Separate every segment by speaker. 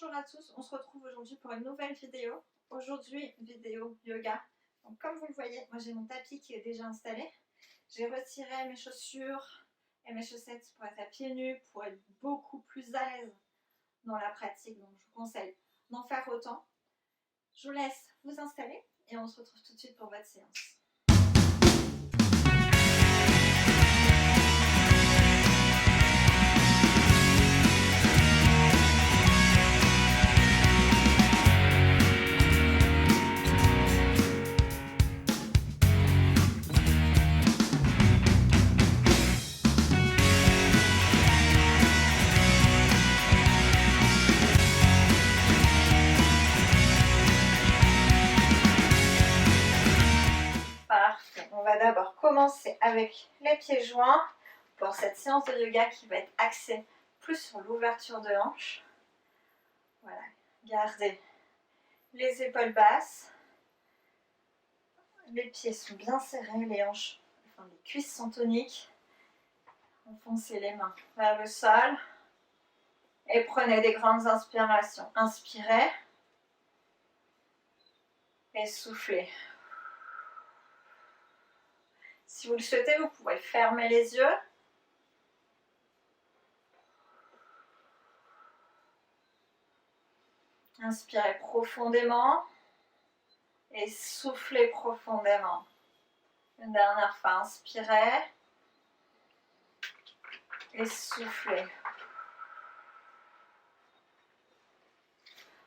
Speaker 1: Bonjour à tous, on se retrouve aujourd'hui pour une nouvelle vidéo. Aujourd'hui, vidéo yoga. Donc comme vous le voyez, moi j'ai mon tapis qui est déjà installé. J'ai retiré mes chaussures et mes chaussettes pour être à pieds nus, pour être beaucoup plus à l'aise dans la pratique. Donc je vous conseille d'en faire autant. Je vous laisse vous installer et on se retrouve tout de suite pour votre séance. Parfait, on va d'abord commencer avec les pieds joints pour cette séance de yoga qui va être axée plus sur l'ouverture de hanches. Voilà, gardez les épaules basses, les pieds sont bien serrés, les hanches, enfin les cuisses sont toniques. Enfoncez les mains vers le sol et prenez des grandes inspirations. Inspirez et soufflez. Si vous le souhaitez, vous pouvez fermer les yeux. Inspirez profondément et soufflez profondément. Une dernière fois, inspirez et soufflez.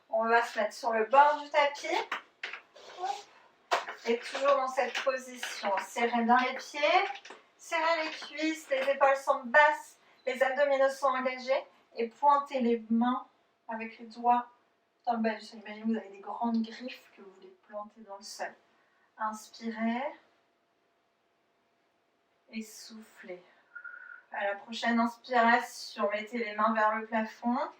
Speaker 1: On va se mettre sur le bord du tapis. Et toujours dans cette position, serrez bien les pieds, serrez les cuisses, les épaules sont basses, les abdominaux sont engagés et pointez les mains avec les doigts dans le bas du sol. Imaginez que vous avez des grandes griffes que vous voulez planter dans le sol. Inspirez et soufflez. À la prochaine inspiration, mettez les mains vers le plafond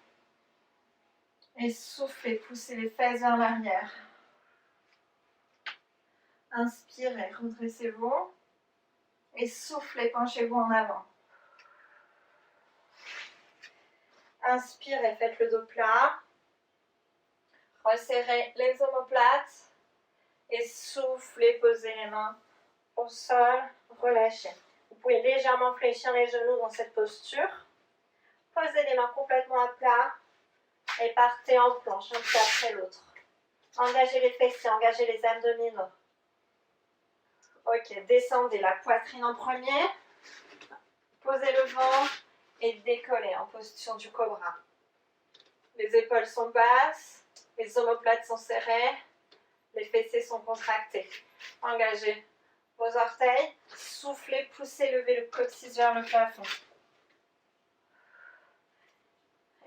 Speaker 1: et soufflez, poussez les fesses vers l'arrière. Inspirez, redressez-vous et soufflez, penchez-vous en avant. Inspirez, faites le dos plat. Resserrez les omoplates et soufflez, posez les mains au sol, relâchez. Vous pouvez légèrement fléchir les genoux dans cette posture. Posez les mains complètement à plat et partez en planche, un pied après l'autre. Engagez les fessiers, engagez les abdominaux. Ok, descendez la poitrine en premier, posez le ventre et décollez en posture du cobra. Les épaules sont basses, les omoplates sont serrées, les fessiers sont contractés. Engagez vos orteils, soufflez, poussez, levez le coccyx vers le plafond.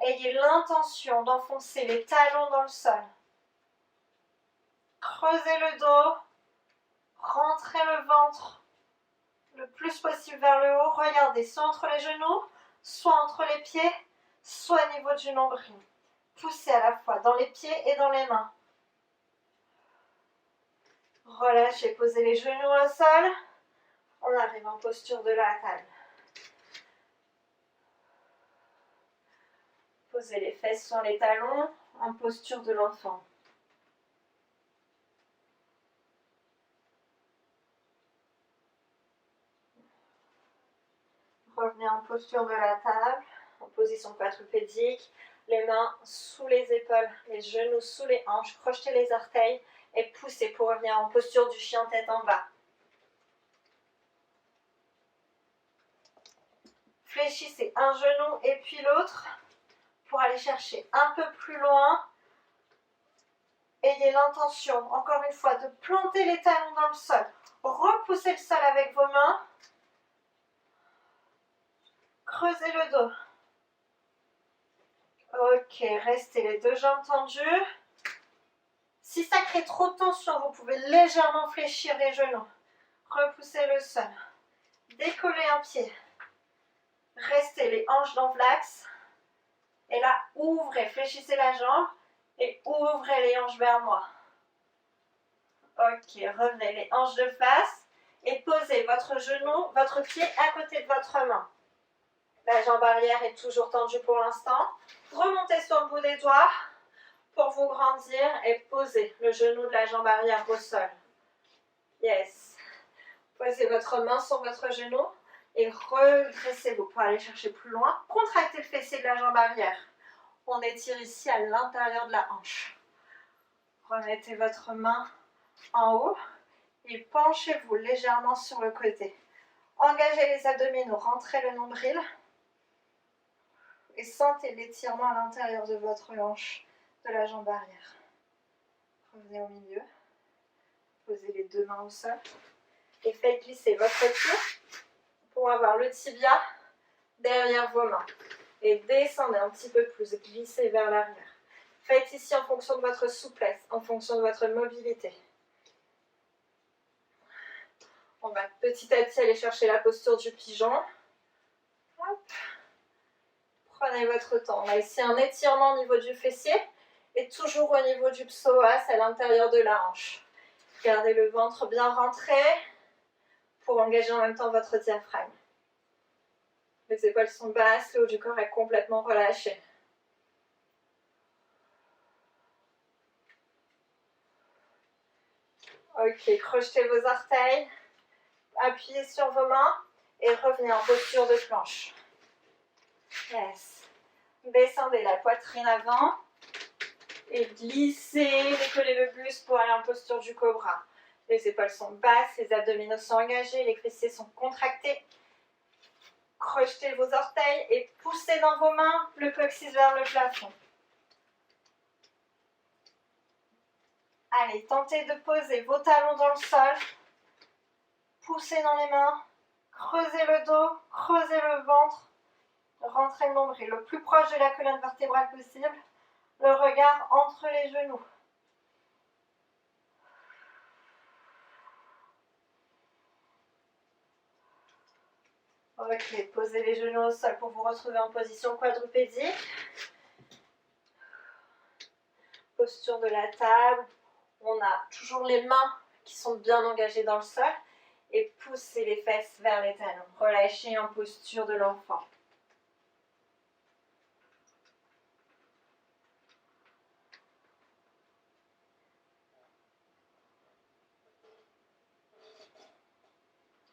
Speaker 1: Ayez l'intention d'enfoncer les talons dans le sol. Creusez le dos. Rentrez le ventre le plus possible vers le haut. Regardez, soit entre les genoux, soit entre les pieds, soit au niveau du nombril. Poussez à la fois dans les pieds et dans les mains. Relâchez, posez les genoux au sol. On arrive en posture de la table. Posez les fesses sur les talons en posture de l'enfant. Revenez en posture de la table, en position quadrupédique, les mains sous les épaules, les genoux sous les hanches, crochetez les orteils et poussez pour revenir en posture du chien tête en bas. Fléchissez un genou et puis l'autre pour aller chercher un peu plus loin. Ayez l'intention, encore une fois, de planter les talons dans le sol. Repoussez le sol avec vos mains. Creusez le dos. Ok, restez les deux jambes tendues. Si ça crée trop de tension, vous pouvez légèrement fléchir les genoux. Repoussez le sol. Décollez un pied. Restez les hanches dans l'axe. Et là, ouvrez, fléchissez la jambe et ouvrez les hanches vers moi. Ok, revenez les hanches de face et posez votre genou, votre pied à côté de votre main. La jambe arrière est toujours tendue pour l'instant. Remontez sur le bout des doigts. pour vous grandir et posez le genou de la jambe arrière au sol. Yes. Posez votre main sur votre genou et redressez-vous pour aller chercher plus loin. Contractez le fessier de la jambe arrière. On étire ici à l'intérieur de la hanche. Remettez votre main en haut et penchez-vous légèrement sur le côté. Engagez les abdominaux, rentrez le nombril et sentez l'étirement à l'intérieur de votre hanche, de la jambe arrière. Revenez au milieu, posez les deux mains au sol et faites glisser votre pied pour avoir le tibia derrière vos mains. Et descendez un petit peu plus, glissez vers l'arrière. Faites ici en fonction de votre souplesse, en fonction de votre mobilité. On va petit à petit aller chercher la posture du pigeon. Hop. Prenez votre temps. On a ici un étirement au niveau du fessier et toujours au niveau du psoas à l'intérieur de la hanche. Gardez le ventre bien rentré pour engager en même temps votre diaphragme. Les épaules sont basses, le haut du corps est complètement relâché. Ok, crochetez vos orteils, appuyez sur vos mains et revenez en posture de planche. Yes. Descendez la poitrine avant et glissez, décollez le buste pour aller en posture du cobra. Les épaules sont basses, les abdominaux sont engagés, les fessiers sont contractés. Crochetez vos orteils et poussez dans vos mains le coccyx vers le plafond. Allez, tentez de poser vos talons dans le sol. Poussez dans les mains. Creusez le dos, creusez le ventre. Rentrez le nombril le plus proche de la colonne vertébrale possible. Le regard entre les genoux. Ok, posez les genoux au sol pour vous retrouver en position quadrupédique. Posture de la table. On a toujours les mains qui sont bien engagées dans le sol. Et poussez les fesses vers les talons. Relâchez en posture de l'enfant.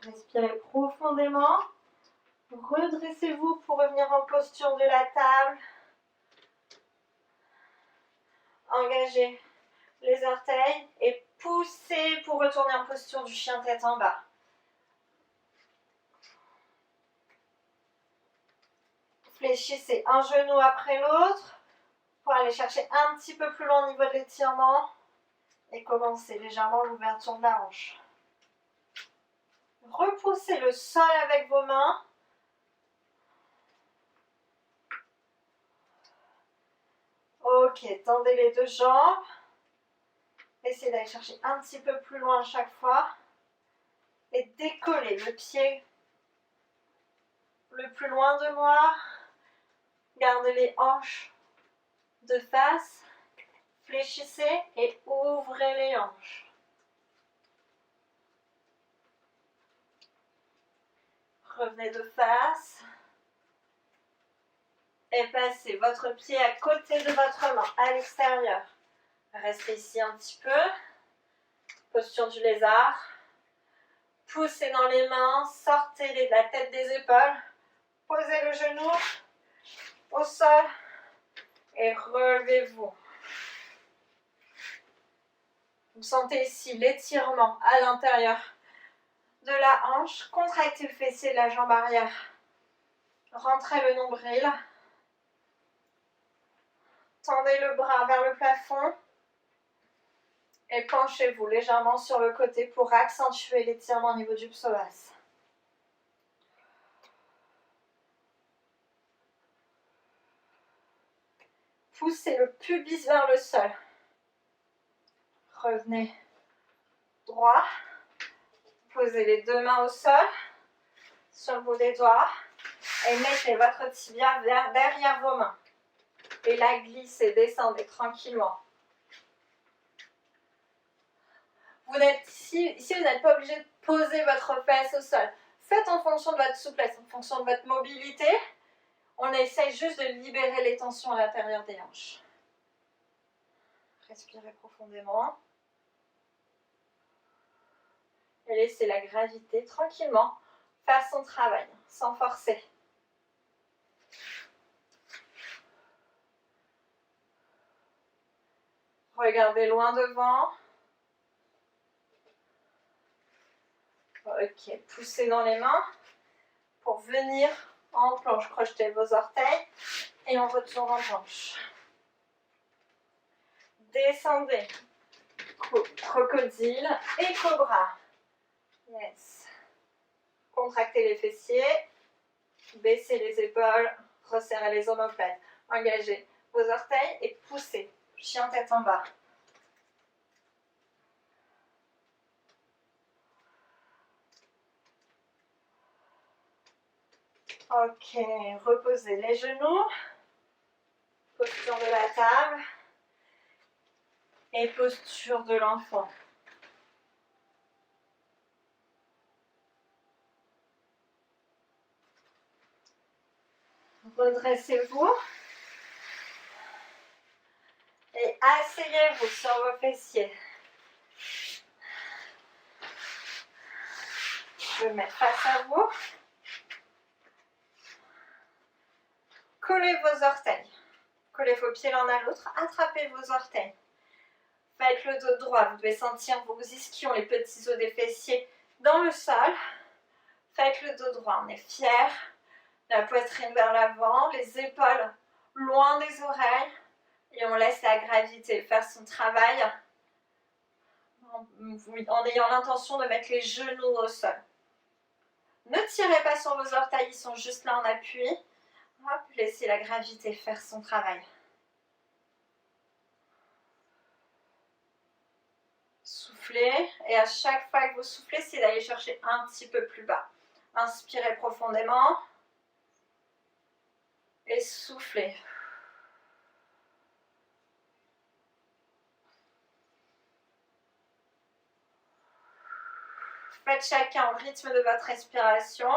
Speaker 1: Respirez profondément. Redressez-vous pour revenir en posture de la table. Engagez les orteils et poussez pour retourner en posture du chien tête en bas. Fléchissez un genou après l'autre pour aller chercher un petit peu plus loin au niveau de l'étirement et commencez légèrement l'ouverture de la hanche. Repoussez le sol avec vos mains. Ok, tendez les deux jambes. Essayez d'aller chercher un petit peu plus loin à chaque fois. Et décollez le pied le plus loin de moi. Gardez les hanches de face. Fléchissez et ouvrez les hanches. Revenez de face. Et passez votre pied à côté de votre main, à l'extérieur. Restez ici un petit peu. Posture du lézard. Poussez dans les mains, sortez la tête des épaules. Posez le genou au sol et relevez-vous. Vous sentez ici l'étirement à l'intérieur de la hanche. Contractez le fessier de la jambe arrière. Rentrez le nombril. Tendez le bras vers le plafond. Et penchez-vous légèrement sur le côté pour accentuer l'étirement au niveau du psoas. Poussez le pubis vers le sol. Revenez droit. Posez les deux mains au sol, sur le bout des doigts. Et mettez votre tibia derrière vos mains. Et là, glissez, descendez tranquillement. Ici, vous n'êtes pas obligé de poser votre fesse au sol. Faites en fonction de votre souplesse, en fonction de votre mobilité. On essaye juste de libérer les tensions à l'intérieur des hanches. Respirez profondément. Et laissez la gravité tranquillement faire son travail, sans forcer. Regardez loin devant. Ok, poussez dans les mains pour venir en planche. Crochetez vos orteils et on retourne en planche. Descendez. Crocodile et cobra. Yes. Contractez les fessiers. Baissez les épaules. Resserrez les omoplates. Engagez vos orteils et poussez. Chien tête en bas. Ok, reposez les genoux. Posture de la table. Et posture de l'enfant. Redressez-vous. Et asseyez-vous sur vos fessiers. Je vais mettre face à vous. Collez vos orteils. Collez vos pieds l'un à l'autre. Attrapez vos orteils. Faites le dos droit. Vous devez sentir vos ischions, les petits os des fessiers dans le sol. Faites le dos droit. On est fiers. La poitrine vers l'avant. Les épaules loin des oreilles. Et on laisse la gravité faire son travail en ayant l'intention de mettre les genoux au sol. Ne tirez pas sur vos orteils, ils sont juste là en appui. Hop, laissez la gravité faire son travail. Soufflez, et à chaque fois que vous soufflez, c'est d'aller chercher un petit peu plus bas. Inspirez profondément. Et soufflez. Faites chacun au rythme de votre respiration.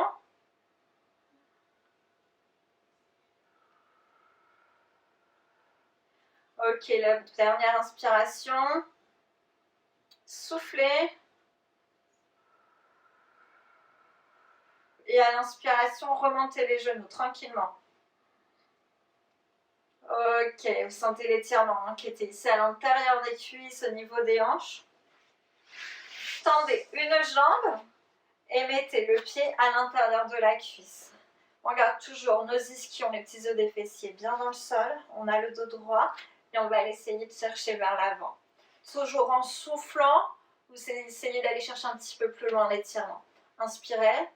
Speaker 1: Ok, la dernière inspiration. Soufflez. Et à l'inspiration, remontez les genoux tranquillement. Ok, vous sentez l'étirement qui était ici à l'intérieur des cuisses, au niveau des hanches. Tendez une jambe et mettez le pied à l'intérieur de la cuisse. On garde toujours nos ischions, les petits os des fessiers bien dans le sol. On a le dos droit et on va essayer de chercher vers l'avant. Toujours en soufflant, vous essayez d'aller chercher un petit peu plus loin l'étirement. Inspirez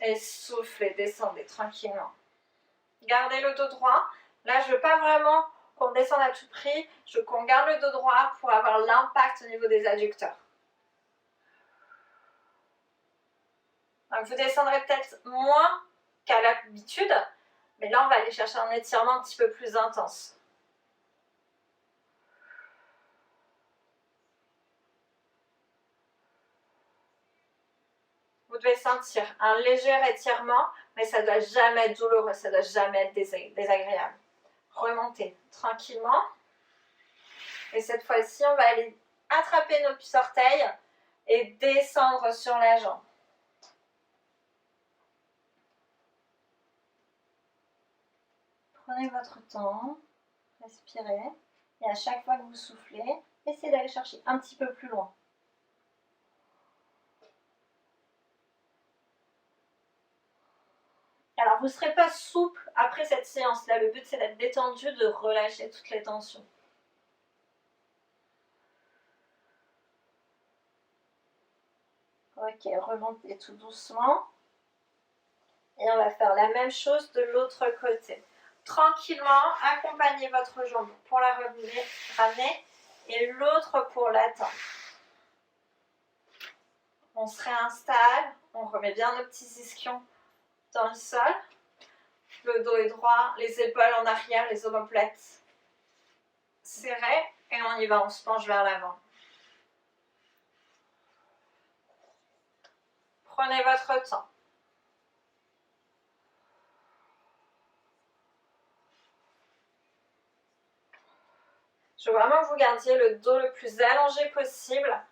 Speaker 1: et soufflez, descendez tranquillement. Gardez le dos droit. Là, je ne veux pas vraiment qu'on descende à tout prix. Je veux qu'on garde le dos droit pour avoir l'impact au niveau des adducteurs. Donc, vous descendrez peut-être moins qu'à l'habitude, mais là, on va aller chercher un étirement un petit peu plus intense. Vous devez sentir un léger étirement, mais ça ne doit jamais être douloureux, ça ne doit jamais être désagréable. Remontez tranquillement. Et cette fois-ci, on va aller attraper nos orteils et descendre sur la jambe. Prenez votre temps, respirez, et à chaque fois que vous soufflez, essayez d'aller chercher un petit peu plus loin. Alors, vous ne serez pas souple après cette séance-là. Le but, c'est d'être détendu, de relâcher toutes les tensions. Ok, remontez tout doucement. Et on va faire la même chose de l'autre côté. Tranquillement, accompagnez votre jambe pour la ramener et l'autre pour l'attendre. On se réinstalle, on remet bien nos petits ischions dans le sol. Le dos est droit, les épaules en arrière, les omoplates serrées. Et on y va, on se penche vers l'avant. Prenez votre temps. Je veux vraiment que vous gardiez le dos le plus allongé possible.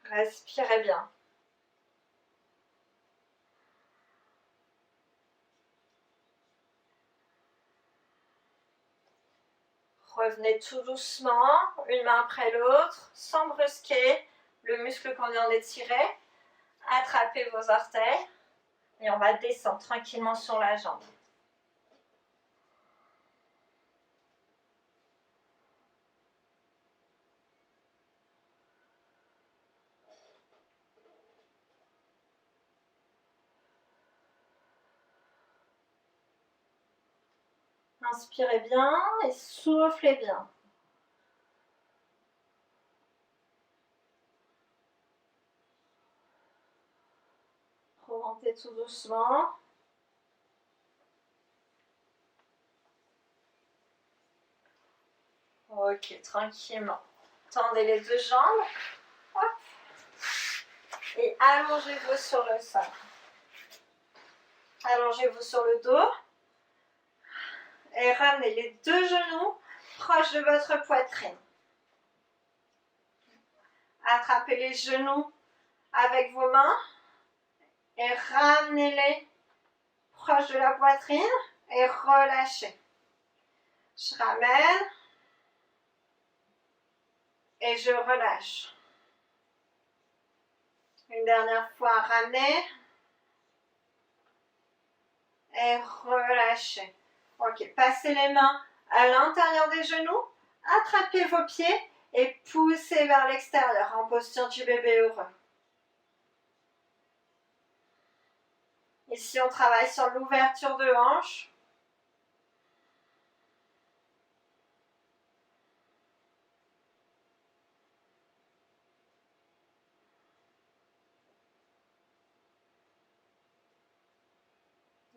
Speaker 1: Respirez bien. Revenez tout doucement, une main après l'autre, sans brusquer le muscle qu'on vient d'étirer. Attrapez vos orteils et on va descendre tranquillement sur la jambe. Inspirez bien et soufflez bien. Remontez tout doucement. Ok, tranquillement. Tendez les deux jambes. Hop. Et allongez-vous sur le sol. Allongez-vous sur le dos. Et ramenez les deux genoux proches de votre poitrine. Attrapez les genoux avec vos mains et ramenez-les proches de la poitrine et relâchez. Je ramène et je relâche. Une dernière fois, ramenez et relâchez. Ok, passez les mains à l'intérieur des genoux, attrapez vos pieds et poussez vers l'extérieur en posture du bébé heureux. Ici, on travaille sur l'ouverture de hanche.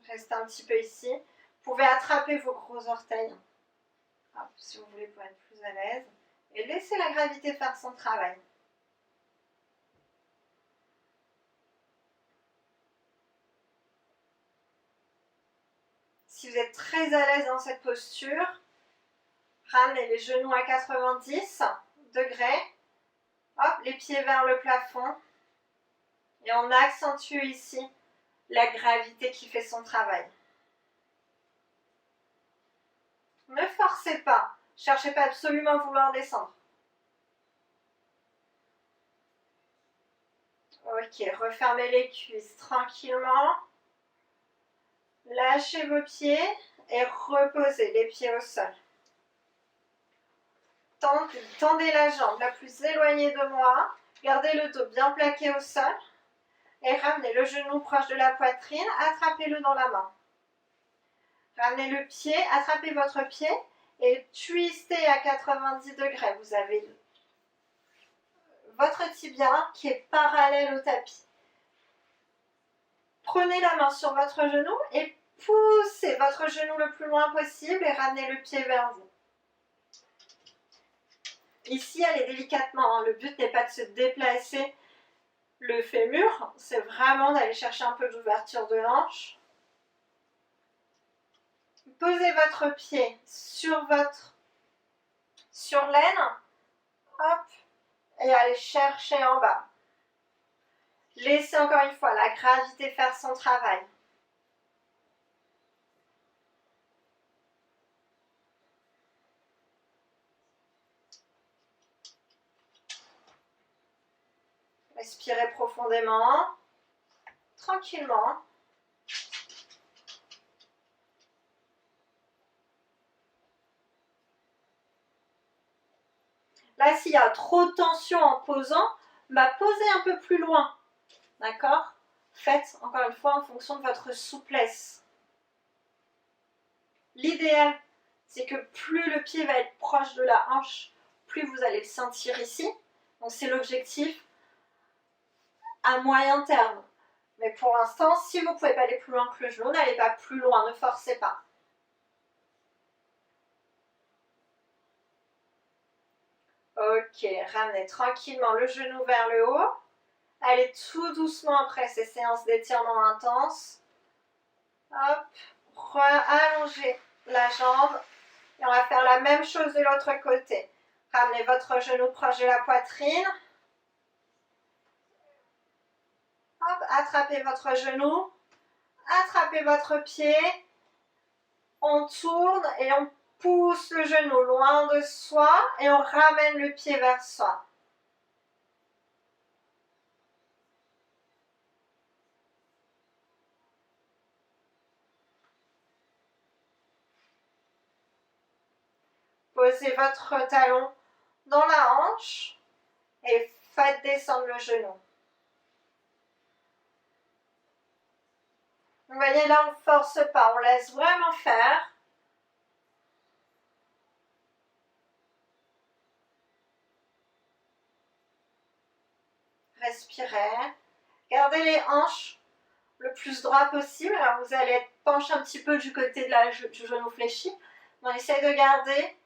Speaker 1: Restez un petit peu ici. Vous pouvez attraper vos gros orteils, si vous voulez, pour être plus à l'aise. Et laissez la gravité faire son travail. Si vous êtes très à l'aise dans cette posture, ramenez les genoux à 90 degrés. Hop, les pieds vers le plafond. Et on accentue ici la gravité qui fait son travail. Ne forcez pas. Cherchez pas absolument à vouloir descendre. Ok, refermez les cuisses tranquillement. Lâchez vos pieds et reposez les pieds au sol. Tendez la jambe la plus éloignée de moi. Gardez le dos bien plaqué au sol. Et ramenez le genou proche de la poitrine. Attrapez-le dans la main. Ramenez le pied, attrapez votre pied et twistez à 90 degrés. Vous avez votre tibia qui est parallèle au tapis. Prenez la main sur votre genou et poussez votre genou le plus loin possible et ramenez le pied vers vous. Ici, allez délicatement. Le but n'est pas de se déplacer le fémur, c'est vraiment d'aller chercher un peu d'ouverture de hanche. Posez votre pied sur l'aine, hop, et allez chercher en bas. Laissez encore une fois la gravité faire son travail. Respirez profondément, tranquillement. Là, s'il y a trop de tension en posant, posez un peu plus loin. D'accord? Faites encore une fois en fonction de votre souplesse. L'idéal, c'est que plus le pied va être proche de la hanche, plus vous allez le sentir ici. Donc c'est l'objectif à moyen terme. Mais pour l'instant, si vous ne pouvez pas aller plus loin que le genou, n'allez pas plus loin, ne forcez pas. Ok, ramenez tranquillement le genou vers le haut. Allez tout doucement après ces séances d'étirement intenses. Hop, allongez la jambe. Et on va faire la même chose de l'autre côté. Ramenez votre genou proche de la poitrine. Hop, attrapez votre genou. Attrapez votre pied. On tourne et on pousse le genou loin de soi et on ramène le pied vers soi. Posez votre talon dans la hanche et faites descendre le genou. Vous voyez là, on ne force pas, on laisse vraiment faire. Respirez. Gardez les hanches le plus droit possible. Alors vous allez être penché un petit peu du côté du genou fléchi. On essaye de garder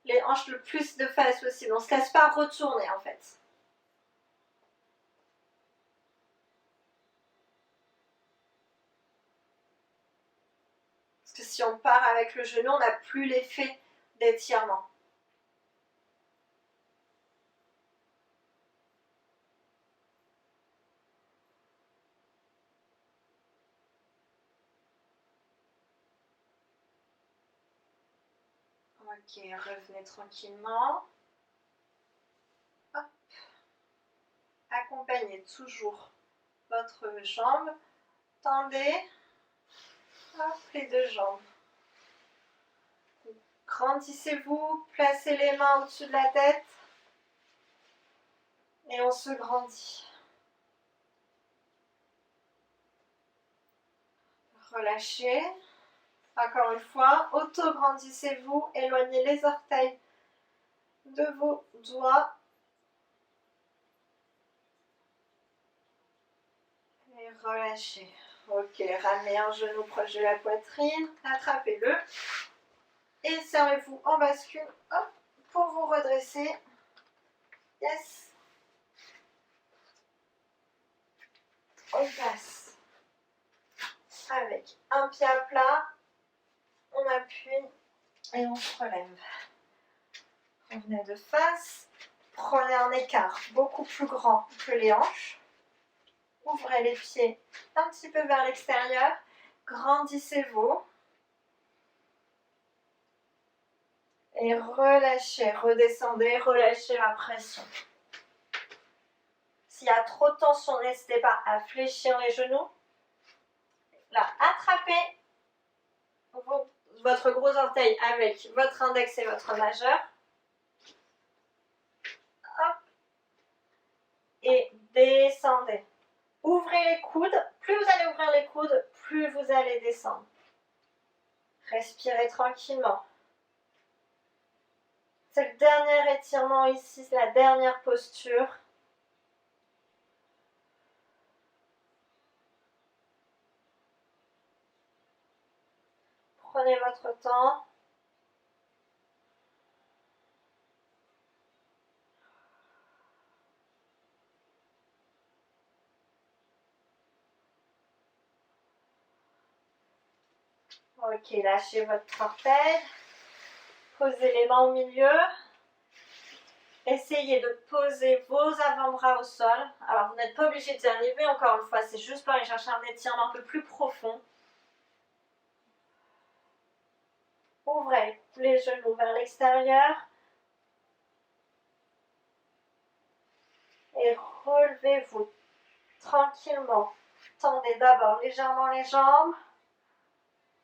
Speaker 1: les hanches le plus de face possible. On ne se laisse pas retourner en fait. Parce que si on part avec le genou, on n'a plus l'effet d'étirement. Ok, revenez tranquillement. Hop. Accompagnez toujours votre jambe. Tendez. Hop, les deux jambes. Grandissez-vous, placez les mains au-dessus de la tête. Et on se grandit. Relâchez. Encore une fois, auto-grandissez-vous, éloignez les orteils de vos doigts. Et relâchez. Ok, ramenez un genou proche de la poitrine, attrapez-le. Et servez-vous en bascule, hop, pour vous redresser. Yes. On passe avec un pied à plat. On appuie et on se relève. Revenez de face. Prenez un écart beaucoup plus grand que les hanches. Ouvrez les pieds un petit peu vers l'extérieur. Grandissez-vous. Et relâchez, redescendez, relâchez la pression. S'il y a trop de tension, n'hésitez pas à fléchir les genoux. Là, attrapez votre gros orteil avec votre index et votre majeur. Hop. Et descendez. Ouvrez les coudes. Plus vous allez ouvrir les coudes, plus vous allez descendre. Respirez tranquillement. C'est le dernier étirement ici, c'est la dernière posture. Prenez votre temps. Ok, lâchez votre orteil. Posez les mains au milieu. Essayez de poser vos avant-bras au sol. Alors, vous n'êtes pas obligé d'y arriver, encore une fois, c'est juste pour aller chercher un étirement un peu plus profond. Ouvrez les genoux vers l'extérieur. Et relevez-vous tranquillement. Tendez d'abord légèrement les jambes.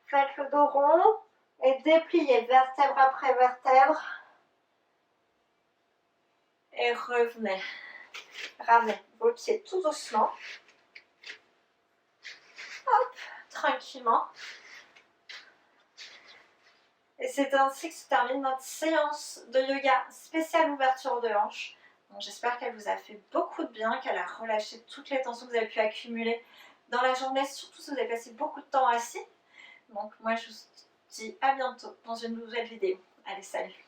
Speaker 1: Faites le dos rond et dépliez vertèbre après vertèbre. Et revenez. Ramenez vos pieds tout doucement. Hop, tranquillement. Et c'est ainsi que se termine notre séance de yoga spéciale ouverture de hanche. J'espère qu'elle vous a fait beaucoup de bien, qu'elle a relâché toutes les tensions que vous avez pu accumuler dans la journée, surtout si vous avez passé beaucoup de temps assis. Donc moi je vous dis à bientôt dans une nouvelle vidéo. Allez, salut!